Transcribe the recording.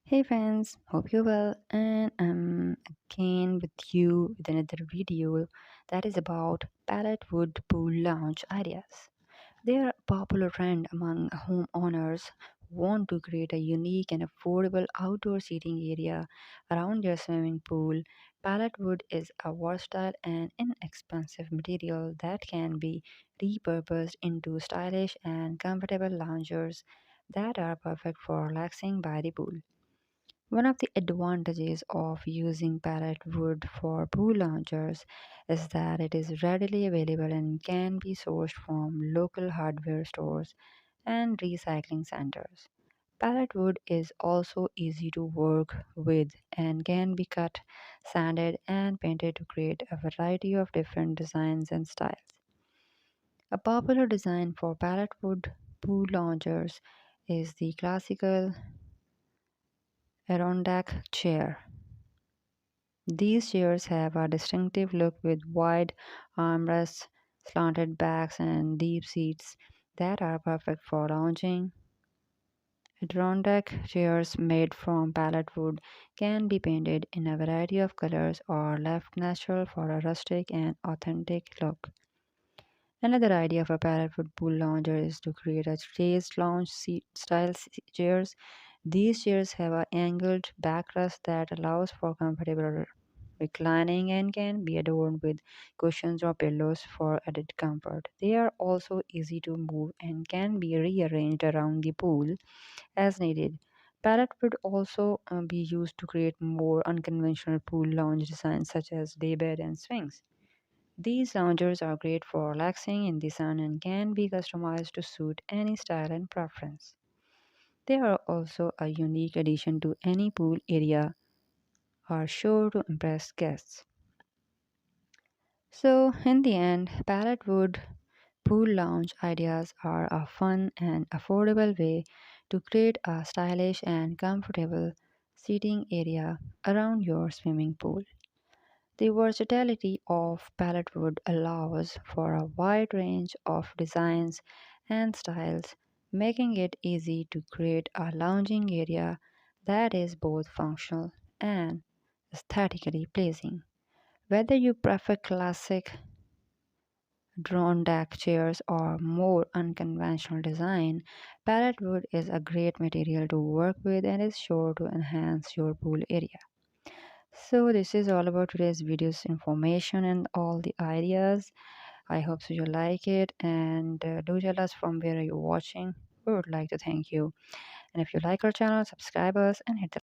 Hey friends, hope you're well, and I'm again with you with another video that is about Pallet Wood Pool Lounge ideas. They are a popular trend among homeowners who want to create a unique and affordable outdoor seating area around their swimming pool. Pallet wood is a versatile and inexpensive material that can be repurposed into stylish and comfortable loungers that are perfect for relaxing by the pool. One of the advantages of using pallet wood for pool loungers is that it is readily available and can be sourced from local hardware stores and recycling centers. Pallet wood is also easy to work with and can be cut, sanded, and painted to create a variety of different designs and styles. A popular design for pallet wood pool loungers is the classical Adirondack chair. These chairs have a distinctive look with wide armrests, slanted backs, and deep seats that are perfect for lounging. Adirondack chairs made from pallet wood can be painted in a variety of colors or left natural for a rustic and authentic look. Another idea for pallet wood pool lounger is to create a raised lounge seat style chairs. These chairs have an angled backrest that allows for comfortable reclining and can be adorned with cushions or pillows for added comfort. They are also easy to move and can be rearranged around the pool as needed. Pallet would also be used to create more unconventional pool lounge designs such as daybed and swings. These loungers are great for relaxing in the sun and can be customized to suit any style and preference. They are also a unique addition to any pool area, are sure to impress guests. So, in the end, pallet wood pool lounge ideas are a fun and affordable way to create a stylish and comfortable seating area around your swimming pool. The versatility of pallet wood allows for a wide range of designs and styles, making it easy to create a lounging area that is both functional and aesthetically pleasing. Whether you prefer classic drawn deck chairs or more unconventional design, pallet wood is a great material to work with and is sure to enhance your pool area. So this is all about today's video's information and all the ideas. I hope so you like it and do tell us from where you're watching. We would like to thank you. And if you like our channel, subscribe us and hit the